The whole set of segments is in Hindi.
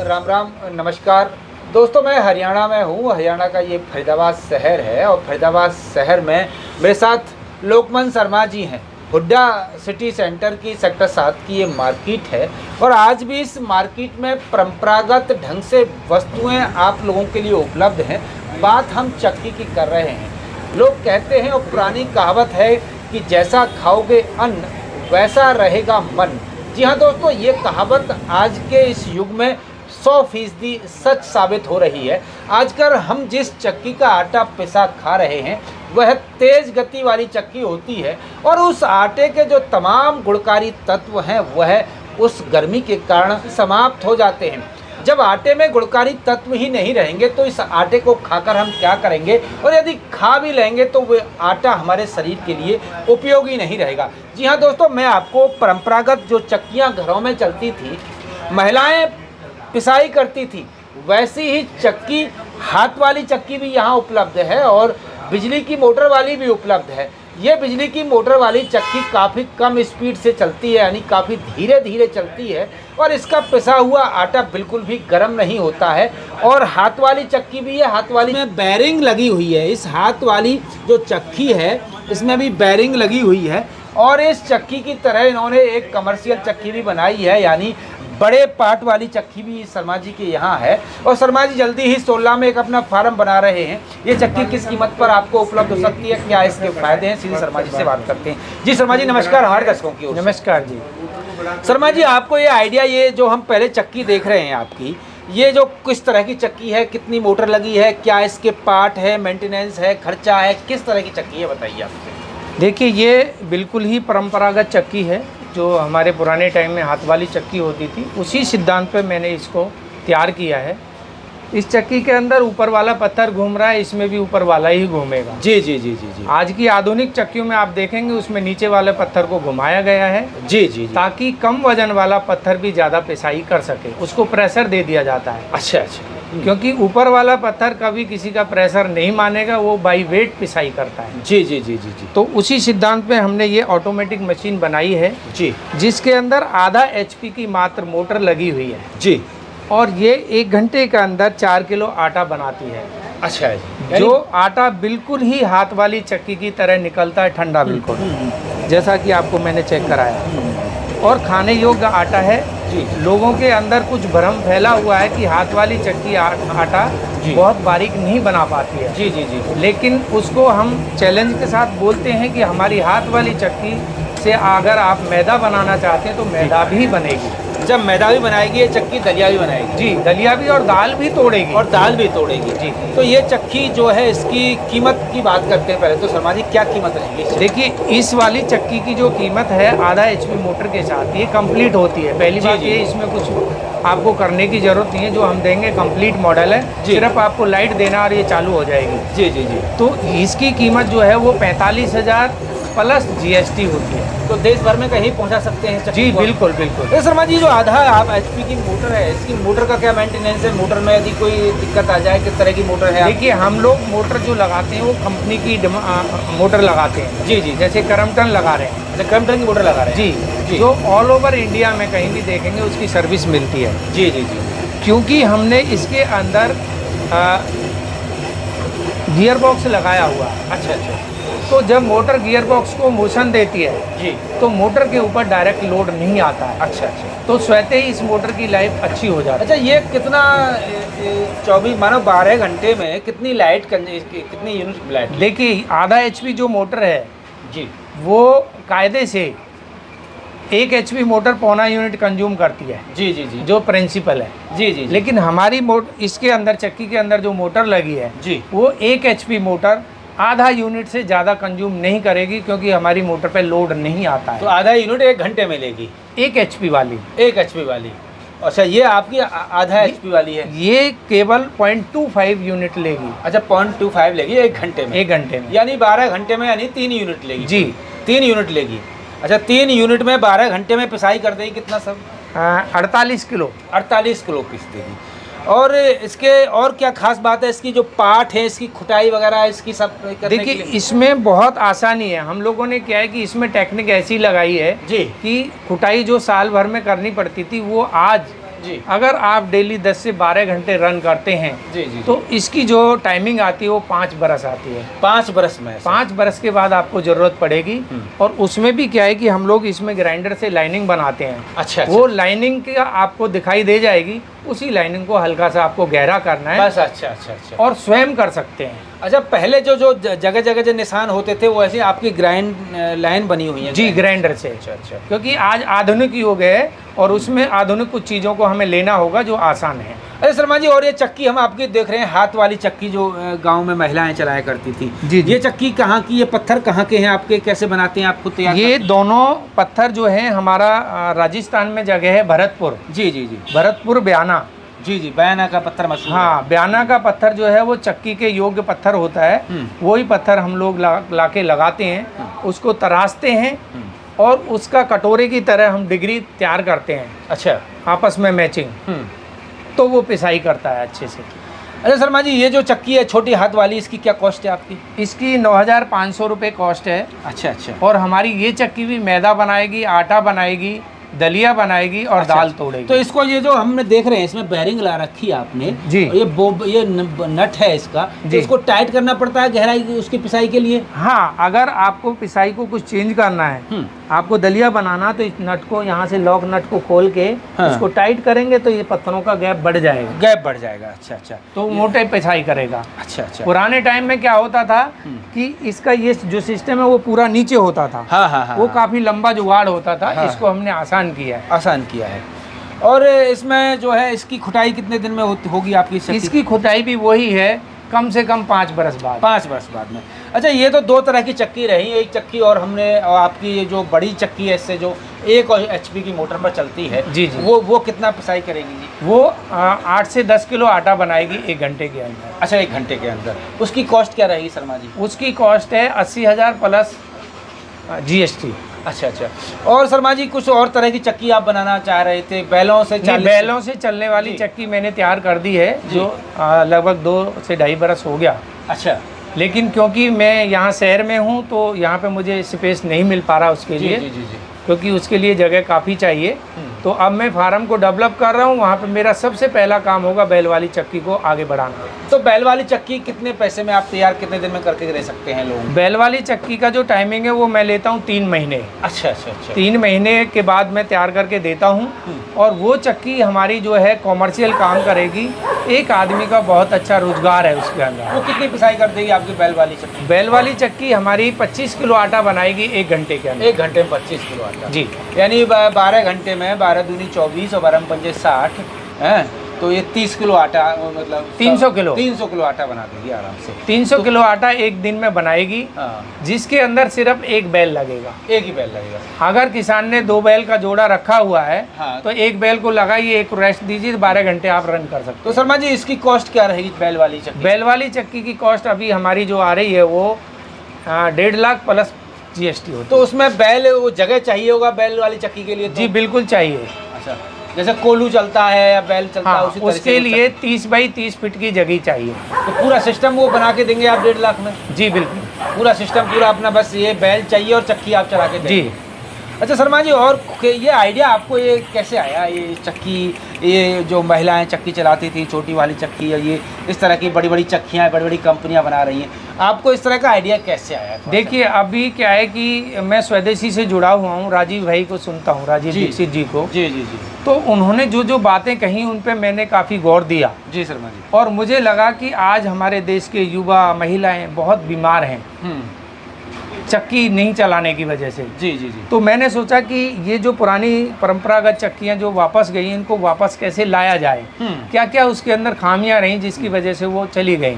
राम राम नमस्कार दोस्तों, मैं हरियाणा में हूँ। हरियाणा का ये फरीदाबाद शहर है और फरीदाबाद शहर में मेरे साथ लोकमन शर्मा जी हैं। हुड्डा सिटी सेंटर की सेक्टर 7 की ये मार्केट है और आज भी इस मार्केट में परंपरागत ढंग से वस्तुएं आप लोगों के लिए उपलब्ध हैं। बात हम चक्की की कर रहे हैं। लोग कहते हैं और पुरानी कहावत है कि जैसा खाओगे अन्न वैसा रहेगा मन। जी हाँ दोस्तों, ये कहावत आज के इस युग में 100% सच साबित हो रही है। आजकल हम जिस चक्की का आटा पिसा खा रहे हैं वह तेज़ गति वाली चक्की होती है और उस आटे के जो तमाम गुणकारी तत्व हैं वह उस गर्मी के कारण समाप्त हो जाते हैं। जब आटे में गुणकारी तत्व ही नहीं रहेंगे तो इस आटे को खाकर हम क्या करेंगे, और यदि खा भी लेंगे तो वह आटा हमारे शरीर के लिए उपयोगी नहीं रहेगा। जी हाँ दोस्तों, मैं आपको परंपरागत जो चक्कियाँ घरों में चलती थी, महिलाएं पिसाई करती थी, वैसी ही चक्की, हाथ वाली चक्की भी यहाँ उपलब्ध है और बिजली की मोटर वाली भी उपलब्ध है। ये बिजली की मोटर वाली चक्की काफ़ी कम स्पीड से चलती है, यानी काफ़ी धीरे धीरे चलती है और इसका पिसा हुआ आटा बिल्कुल भी गर्म नहीं होता है। और हाथ वाली चक्की भी है, हाथ वाली में बैरिंग लगी हुई है। इस हाथ वाली जो चक्की है इसमें भी बैरिंग लगी हुई है और इस चक्की की तरह इन्होंने एक कमर्शियल चक्की भी बनाई है, यानी बड़े पार्ट वाली चक्की भी शर्मा जी के यहाँ है। और शर्मा जी जल्दी ही 16 में एक अपना फार्म बना रहे हैं। ये चक्की किस कीमत पर आपको उपलब्ध हो सकती है, क्या इसके फायदे हैं, सीधे शर्मा जी से बात करते हैं। जी शर्मा जी नमस्कार, हमारे दर्शकों की ओर से। नमस्कार जी। शर्मा जी, आपको ये आइडिया, ये जो हम पहले चक्की देख रहे हैं आपकी, ये जो किस तरह की चक्की है, कितनी मोटर लगी है, क्या इसके पार्ट है, मेंटेनेंस है, खर्चा है, किस तरह की चक्की है, बताइए आप। देखिए, ये बिल्कुल ही परंपरागत चक्की है जो हमारे पुराने टाइम में हाथ वाली चक्की होती थी, उसी सिद्धांत पे मैंने इसको तैयार किया है। इस चक्की के अंदर ऊपर वाला पत्थर घूम रहा है, इसमें भी ऊपर वाला ही घूमेगा। जी जी जी जी जी। आज की आधुनिक चक्कियों में आप देखेंगे उसमें नीचे वाले पत्थर को घुमाया गया है। जी जी, ताकि कम वजन वाला पत्थर भी ज़्यादा पिसाई कर सके, उसको प्रेशर दे दिया जाता है। अच्छा अच्छा। क्योंकि ऊपर वाला पत्थर कभी किसी का प्रेशर नहीं मानेगा, वो बाई वेट पिसाई करता है। जी जी जी जी जी। तो उसी सिद्धांत पे हमने ये ऑटोमेटिक मशीन बनाई है जी, जिसके जिसके अंदर आधा HP की मात्र मोटर लगी हुई है जी, और ये 1 घंटे के अंदर 4 किलो आटा बनाती है। अच्छा है जी। जो आटा बिल्कुल ही हाथ वाली चक्की की तरह निकलता है, ठंडा बिल्कुल, जैसा कि आपको मैंने चेक कराया, और खाने योग्य आटा है। जी। लोगों के अंदर कुछ भ्रम फैला हुआ है कि हाथ वाली चक्की आटा जी। बहुत बारीक नहीं बना पाती है। जी जी जी। लेकिन उसको हम चैलेंज के साथ बोलते हैं कि हमारी हाथ वाली चक्की से अगर आप मैदा बनाना चाहते हैं तो मैदा भी बनेगी। जब मैदा भी बनाएगी ये चक्की, दलिया भी बनाएगी। जी, दलिया भी और दाल भी तोड़ेगी। और दाल भी तोड़ेगी। जी। तो ये चक्की जो है, इसकी कीमत की बात करते हैं पहले तो। शर्मा जी क्या कीमत रहेगी इसकी? देखिए, इस वाली चक्की की जो कीमत है आधा HP मोटर के साथ ये कंप्लीट होती है। पहली बात ये, इसमें कुछ आपको करने की ज़रूरत नहीं है, जो हम देंगे कंप्लीट मॉडल है। सिर्फ आपको लाइट देना और ये चालू हो जाएगी। जी जी जी। तो इसकी कीमत जो है वो 45,000 प्लस GST होती है। तो देश भर में कहीं पहुंचा सकते हैं चक्की जी को? बिल्कुल बिल्कुल। तो शर्मा जी, जो आधा आप HP की मोटर है, इसकी मोटर का क्या मेंटेनेंस है? मोटर में यदि कोई दिक्कत आ जाए, किस तरह की मोटर है? देखिए, हम लोग मोटर जो लगाते हैं वो कंपनी की मोटर लगाते हैं। जी जी। जैसे क्रम्पटन लगा रहे हैं। अच्छा, क्रम्पटन की मोटर लगा रहे हैं? जी, जो ऑल ओवर इंडिया में कहीं भी देखेंगे उसकी सर्विस मिलती है। जी जी जी। क्योंकि हमने इसके अंदर गियर बॉक्स लगाया हुआ है। अच्छा अच्छा। तो जब मोटर गियर बॉक्स को मोशन देती है जी, तो मोटर के ऊपर डायरेक्ट लोड नहीं आता है। अच्छा अच्छा। तो स्वतः ही इस मोटर की लाइफ अच्छी हो जाती है। अच्छा, ये कितना 24 मानो 12 घंटे में कितनी लाइट, कितनी यूनिट लाइट? देखिए, आधा HP जो मोटर है जी, वो कायदे से 1 HP मोटर 0.25 यूनिट कंज्यूम करती है, जी जी जी, जो प्रिंसिपल है। जी जी, लेकिन हमारी इसके अंदर चक्की के अंदर जो मोटर लगी है जी, वो 1 HP मोटर आधा यूनिट से ज़्यादा कंज्यूम नहीं करेगी, क्योंकि हमारी मोटर पे लोड नहीं आता तो है। आधा यूनिट 1 घंटे में लेगी 1 HP वाली, 1 HP वाली। अच्छा, ये आपकी आधा HP वाली है। ये केवल 0.25 यूनिट लेगी। अच्छा, 0.25 लेगी 1 घंटे में, 1 घंटे में, यानी 12 घंटे में, यानी 3 यूनिट लेगी। जी, 3 यूनिट लेगी। अच्छा, 3 यूनिट में 12 घंटे में पिसाई कर देगी कितना सब? 48 किलो। 48 किलो पीस देगी। और इसके और क्या खास बात है? इसकी जो पार्ट है, इसकी खुटाई वगैरह, इसकी सब करने के देखिए, लिए? इसमें बहुत आसानी है। हम लोगों ने क्या है कि इसमें टेक्निक ऐसी लगाई है जी कि खुटाई जो साल भर में करनी पड़ती थी, वो आज जी अगर आप डेली 10 से 12 घंटे रन करते हैं जी जी, तो इसकी जो टाइमिंग आती है वो 5 बरस आती है। 5 बरस में? 5 बरस के बाद आपको ज़रूरत पड़ेगी। और उसमें भी क्या है कि हम लोग इसमें ग्राइंडर से लाइनिंग बनाते हैं। अच्छा, वो लाइनिंग का आपको दिखाई दे जाएगी, उसी लाइनिंग को हल्का सा आपको गहरा करना है बस। अच्छा अच्छा अच्छा। और स्वयं कर सकते हैं। अच्छा, पहले जो जो जगह जगह जो निशान होते थे वो ऐसे आपकी ग्राइंड लाइन बनी हुई है? जी, ग्राइंडर से। अच्छा अच्छा। क्योंकि आज आधुनिक युग है और उसमें आधुनिक कुछ चीज़ों को हमें लेना होगा जो आसान है। अरे शर्मा जी, और ये चक्की हम आपकी देख रहे हैं, हाथ वाली चक्की जो गांव में महिलाएं चलाया करती थी। जी जी। ये चक्की कहाँ की? ये पत्थर कहाँ के हैं आपके? कैसे बनाते हैं आप खुद तैयार? ये दोनों पत्थर जो है हमारा राजस्थान में जगह है भरतपुर। जी जी जी, भरतपुर बयाना। जी जी, बयाना का पत्थर मशहूर है। हाँ, बयाना का पत्थर जो है वो चक्की के योग्य पत्थर होता है। वही पत्थर हम लोग लाके लगाते हैं, उसको तराशते हैं और उसका कटोरे की तरह हम डिग्री तैयार करते हैं। अच्छा, आपस में मैचिंग, तो वो पिसाई करता है अच्छे से। अरे शर्मा जी, ये जो चक्की है छोटी हाथ वाली, इसकी क्या कॉस्ट है आपकी? इसकी 9,500 रुपये कॉस्ट है। अच्छा अच्छा। और हमारी ये चक्की भी मैदा बनाएगी, आटा बनाएगी, दलिया बनाएगी और अच्छा, दाल तोड़ेगी। तो इसको ये जो हमने देख रहे हैं, इसमें बेरिंग ला रखी है आपने जी। और ये नट है इसका, तो जी। इसको टाइट करना पड़ता है गहराई उसकी पिसाई के लिए? हाँ, अगर आपको पिसाई को कुछ चेंज करना है, आपको दलिया बनाना, तो इस नट को यहाँ से लॉक नट को खोल के इसको टाइट करेंगे तो ये पत्थरों का गैप बढ़ जाएगा। गैप बढ़ जाएगा। अच्छा अच्छा, तो मोटे पिसाई करेगा। अच्छा अच्छा। पुराने टाइम में क्या होता था कि इसका ये जो सिस्टम है वो पूरा नीचे होता था। हाँ हाँ हाँ, वो काफी लंबा जुगाड़ होता था। हाँ। इसको हमने आसान किया है। आसान किया है। और इसमें जो है इसकी खुटाई कितने दिन में होगी आपकी? इसकी खुदाई भी वही है, कम से कम 5 बरस बाद। 5 वर्ष बाद में। अच्छा, ये तो 2 तरह की चक्की रही, एक चक्की और हमने और आपकी ये जो बड़ी चक्की है, इससे जो 1 HP की मोटर पर चलती है, जी जी, वो कितना पिसाई करेगी जी? वो 8 से 10 किलो आटा बनाएगी 1 घंटे के अंदर। अच्छा, 1 घंटे के अंदर। उसकी कॉस्ट क्या रहेगी शर्मा जी? उसकी कॉस्ट है 80,000 प्लस GST। अच्छा अच्छा। और शर्मा जी, कुछ और तरह की चक्की आप बनाना चाह रहे थे? बैलों से बैलों से चलने वाली चक्की मैंने तैयार कर दी है, जो लगभग 2 से 2.5 बरस हो गया। अच्छा। लेकिन क्योंकि मैं यहाँ शहर में हूँ तो यहाँ पे मुझे स्पेस नहीं मिल पा रहा उसके लिए। जी जी जी। क्योंकि उसके लिए जगह काफ़ी चाहिए। तो अब मैं फार्म को डेवलप कर रहा हूँ, वहाँ पे मेरा सबसे पहला काम होगा बैल वाली चक्की को आगे बढ़ाना। तो बैल वाली चक्की कितने पैसे में आप तैयार, कितने दिन में करके दे सकते हैं लोग? बैल वाली चक्की का जो टाइमिंग है वो मैं लेता हूँ 3 महीने। अच्छा अच्छा अच्छा। 3 महीने के बाद मैं तैयार करके देता हूँ और वो चक्की हमारी जो है कॉमर्शियल काम करेगी। एक आदमी का बहुत अच्छा रोजगार है उसके अंदर। वो कितनी पिसाई कर देगी आपकी बैल वाली चक्की? बैल वाली चक्की हमारी 25 किलो आटा बनाएगी 1 घंटे के अंदर। 1 घंटे में 25 किलो आटा? जी। यानी 12 घंटे में 12 दूनी 24 और 12 पंजे 60 है, तो ये 30 किलो आटा, मतलब 300 किलो 300 किलो आटा बना देगी आराम से। 300 किलो आटा एक दिन में बनाएगी, हाँ, जिसके अंदर सिर्फ 1 बैल लगेगा। 1 ही बैल लगेगा। अगर किसान ने 2 बैल का जोड़ा रखा हुआ है, हाँ, तो 1 बैल को लगाइए, 1 रेस्ट दीजिए, 12 घंटे आप रन कर सकते तो शर्मा जी, इसकी कॉस्ट क्या रहेगी बैल वाली चक्की? बैल वाली चक्की की कॉस्ट अभी हमारी जो आ रही है वो 1.5 लाख प्लस GST होती तो उसमें बैल, वो जगह चाहिए होगा बैल वाली चक्की के लिए है। तो? जी बिल्कुल चाहिए। अच्छा, जैसे कोलू चलता है या बैल चलता है, हाँ, उसी तरह उसके से लिए 30 बाई 30 फीट की जगह चाहिए। तो पूरा सिस्टम वो बना के देंगे आप 1.5 लाख में? जी बिल्कुल। पूरा सिस्टम पूरा अपना, बस ये बैल चाहिए और चक्की आप चला के देंगे? जी। अच्छा शर्मा जी, और ये आइडिया आपको ये कैसे आया? ये चक्की, ये जो महिलाएं चक्की चलाती थी, छोटी वाली चक्की, और ये इस तरह की बड़ी बड़ी चक्कियाँ, बड़ी बड़ी कंपनियां बना रही हैं, आपको इस तरह का आइडिया कैसे आया? देखिए, अभी क्या है कि मैं स्वदेशी से जुड़ा हुआ हूँ, राजीव भाई को सुनता हूँ, राजीव दीक्षित जी को। जी जी जी। तो उन्होंने जो जो बातें कही उन पे मैंने काफ़ी गौर दिया। जी शर्मा जी। और मुझे लगा कि आज हमारे देश के युवा महिलाएं बहुत बीमार हैं। चक्की नहीं चलाने की वजह से। जी जी जी। तो मैंने सोचा कि ये जो पुरानी परंपरागत चक्कियाँ जो वापस गई, इनको वापस कैसे लाया जाए, क्या क्या उसके अंदर खामियां रहीं जिसकी वजह से वो चली गई।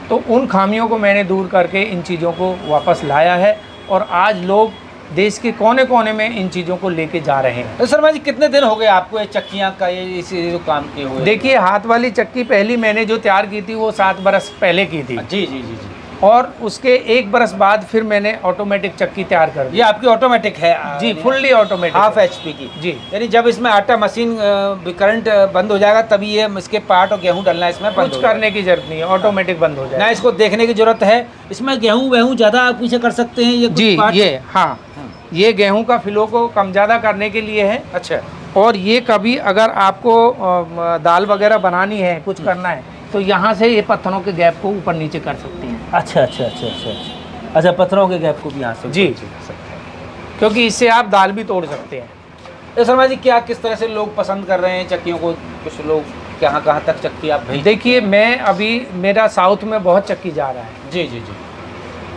तो उन खामियों को मैंने दूर करके इन चीज़ों को वापस लाया है और आज लोग देश के कोने कोने में इन चीज़ों को लेके जा रहे हैं। तो शर्मा जी कितने दिन हो गए आपको ये चक्कियाँ का ये जो काम किए हुए? देखिए, हाथ वाली चक्की पहली मैंने जो तैयार की थी वो 7 बरस पहले की थी। जी जी जी जी। और उसके 1 बरस बाद फिर मैंने ऑटोमेटिक चक्की तैयार कर दी। ये आपकी ऑटोमेटिक है? जी, फुल्ली ऑटोमेटिक, हाफ HP की। जी। यानी जब इसमें आटा मशीन करंट बंद हो जाएगा तभी ये इसके पार्ट और गेहूं डलना इसमें बंद कुछ करने की जरूरत नहीं है, ऑटोमेटिक बंद हो ना जाएगा। इसको देखने की जरूरत है। इसमें गेहूं वेहूं ज़्यादा आप पीछे कर सकते हैं ये कुछ जी, parts? ये हाँ, ये गेहूं का फिलो को कम ज़्यादा करने के लिए है। अच्छा। और ये कभी अगर आपको दाल वगैरह बनानी है, कुछ करना है, तो यहाँ से ये पत्थरों के गैप को ऊपर नीचे कर सकती हैं। अच्छा अच्छा अच्छा अच्छा अच्छा। अच्छा, पत्थरों के गैप को भी यहाँ से जी, ऊपर कर सकते हैं। क्योंकि इससे आप दाल भी तोड़ सकते हैं। तो शर्मा जी क्या किस तरह से लोग पसंद कर रहे हैं चक्कियों को? कुछ लोग कहाँ कहाँ तक चक्की आप भेज? देखिए, मैं अभी मेरा साउथ में बहुत चक्की जा रहा है। जी जी जी।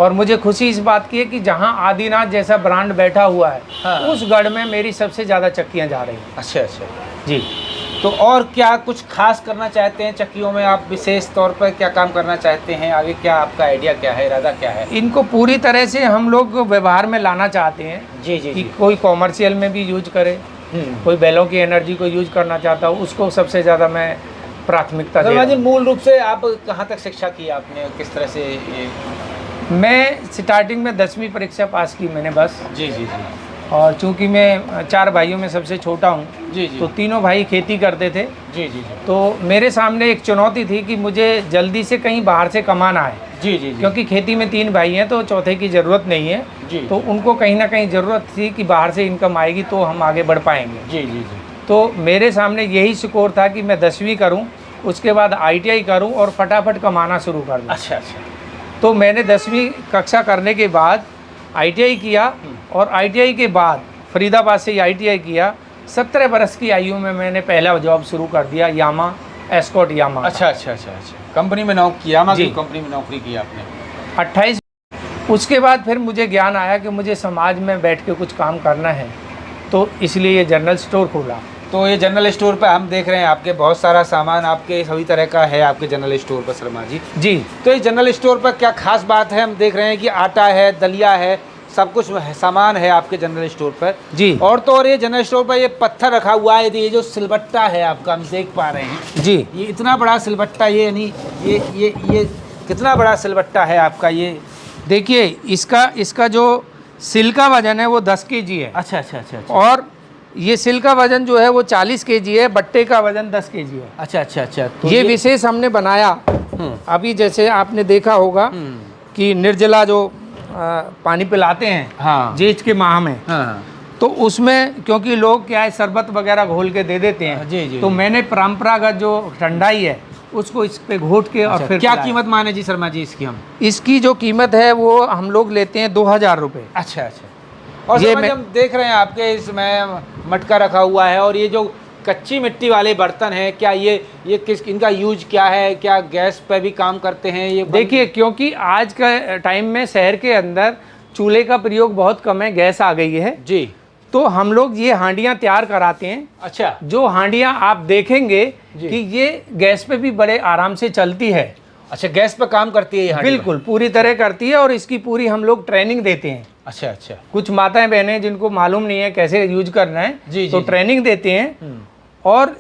और मुझे खुशी इस बात की है कि जहाँ आदिनाथ जैसा ब्रांड बैठा हुआ है, हाँ। उस गढ़ में मेरी सबसे ज़्यादा चक्कियाँ जा रही हैं। अच्छा अच्छा जी। तो और क्या कुछ खास करना चाहते हैं चक्कियों में आप? विशेष तौर पर क्या काम करना चाहते हैं आगे? क्या आपका आइडिया क्या है, इरादा क्या है? इनको पूरी तरह से हम लोग व्यवहार में लाना चाहते हैं जी जी कि जी। कोई कॉमर्शियल में भी यूज करे, कोई बैलों की एनर्जी को यूज करना चाहता हो, उसको सबसे ज़्यादा मैं प्राथमिकता दे शर्मा रहा जी हूँ। मूल रूप से आप कहाँ तक शिक्षा की आपने, किस तरह से ये? मैं स्टार्टिंग में 10वीं परीक्षा पास की मैंने बस। जी जी जी और चूंकि मैं 4 भाइयों में सबसे छोटा हूँ, जी जी तो तीनों भाई खेती करते थे। जी जी जी तो मेरे सामने एक चुनौती थी कि मुझे जल्दी से कहीं बाहर से कमाना है, जी जी जी। क्योंकि खेती में 3 भाई हैं तो चौथे की ज़रूरत नहीं है। जी। तो उनको कहीं ना कहीं ज़रूरत थी कि बाहर से इनकम आएगी तो हम आगे बढ़ पाएंगे। जी जी जी। तो मेरे सामने यही स्कोर था कि मैं 10वीं करूं, उसके बाद ITI करूं और फटाफट कमाना शुरू कर दूं। अच्छा अच्छा। तो मैंने 10वीं कक्षा करने के बाद ITI किया और ITI के बाद फरीदाबाद से ITI किया। 17 बरस की आयु में मैंने पहला जॉब शुरू कर दिया, यामा एस्कॉट यामा। अच्छा अच्छा अच्छा अच्छा। कंपनी में नौकरी, यामा की जी। कंपनी में नौकरी की आपने? 28। उसके बाद फिर मुझे ज्ञान आया कि मुझे समाज में बैठ के कुछ काम करना है, तो इसलिए ये जनरल स्टोर खोला। तो ये जनरल स्टोर पे हम देख रहे हैं आपके बहुत सारा सामान आपके सभी तरह का है आपके जनरल स्टोर पर शर्मा जी। जी। तो इस जनरल स्टोर पर क्या खास बात है? हम देख रहे हैं कि आटा है, दलिया है, सब कुछ सामान है आपके जनरल स्टोर पर। जी। और तो और ये जनरल स्टोर पर ये पत्थर रखा हुआ है, ये जो सिलबट्टा है आपका, हम देख पा रहे हैं। जी। ये इतना बड़ा सिलबट्टा, ये यानी ये कितना बड़ा सिलबट्टा है आपका ये? देखिए, इसका जो सिल का वजन है वो 10 kg है। अच्छा अच्छा अच्छा अच्छा। और ये सिल का वजन जो है वो 40 kg है, बट्टे का वजन 10 kg है। अच्छा अच्छा अच्छा। तो ये विशेष हमने बनाया। अभी जैसे आपने देखा होगा कि निर्जला जो पानी पिलाते हैं, हाँ। जेठ के माह में, हाँ। तो उसमें क्योंकि लोग क्या है शरबत वगैरह घोल के दे देते हैं, जी, जी, तो जी। मैंने परंपरागत जो ठंडाई है उसको इस पे घोट के और अच्छा, फिर क्या पिलाया। कीमत माने जी शर्मा जी इसकी हम? इसकी जो कीमत है वो हम लोग लेते हैं 2000 रुपये। अच्छा अच्छा। और ये शर्मा जी हम देख रहे हैं आपके इसमें मटका रखा हुआ है, और ये जो कच्ची मिट्टी वाले बर्तन हैं, क्या ये किस इनका यूज क्या है? क्या गैस पे भी काम करते हैं ये? देखिए, क्योंकि आज का टाइम में शहर के अंदर चूल्हे का प्रयोग बहुत कम है, गैस आ गई है, जी। तो हम लोग ये हांडियाँ तैयार कराते हैं। अच्छा। जो हांडियाँ आप देखेंगे जी। कि ये गैस पे भी बड़े आराम से चलती है। अच्छा, गैस पे काम करती है ये हांडी? बिल्कुल पूरी तरह करती है, और इसकी पूरी हम लोग ट्रेनिंग देते हैं। अच्छा अच्छा। कुछ माताएं बहनें जिनको मालूम नहीं है कैसे यूज करना है, जी, तो जी। ट्रेनिंग देते हैं। और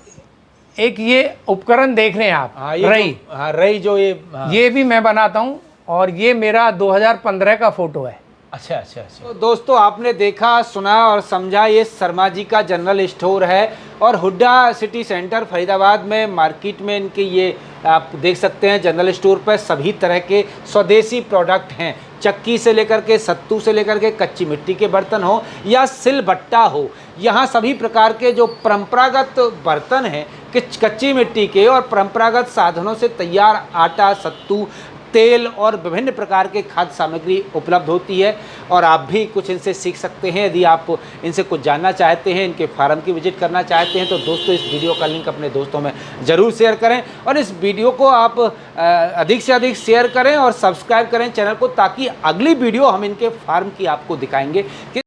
एक ये उपकरण देख रहे हैं आप, हाँ, ये रई, हाँ रई जो ये, हाँ। ये भी मैं बनाता हूँ, और ये मेरा 2015 का फोटो है। अच्छा अच्छा अच्छा। तो दोस्तों आपने देखा, सुना और समझा, ये शर्मा जी का जनरल स्टोर है, और हुड्डा सिटी सेंटर फरीदाबाद में मार्केट में इनके ये आप देख सकते हैं जनरल स्टोर पर सभी तरह के स्वदेशी प्रोडक्ट हैं। चक्की से लेकर के, सत्तू से लेकर के, कच्ची मिट्टी के बर्तन हो या सिलबट्टा हो, यहाँ सभी प्रकार के जो परंपरागत बर्तन हैं, कच्ची मिट्टी के और परंपरागत साधनों से तैयार आटा, सत्तू, तेल और विभिन्न प्रकार के खाद्य सामग्री उपलब्ध होती है और आप भी कुछ इनसे सीख सकते हैं। यदि आप इनसे कुछ जानना चाहते हैं, इनके फार्म की विजिट करना चाहते हैं तो दोस्तों इस वीडियो का लिंक अपने दोस्तों में ज़रूर शेयर करें और इस वीडियो को आप अधिक से अधिक शेयर करें और सब्सक्राइब करें चैनल को, ताकि अगली वीडियो हम इनके फार्म की आपको दिखाएंगे कि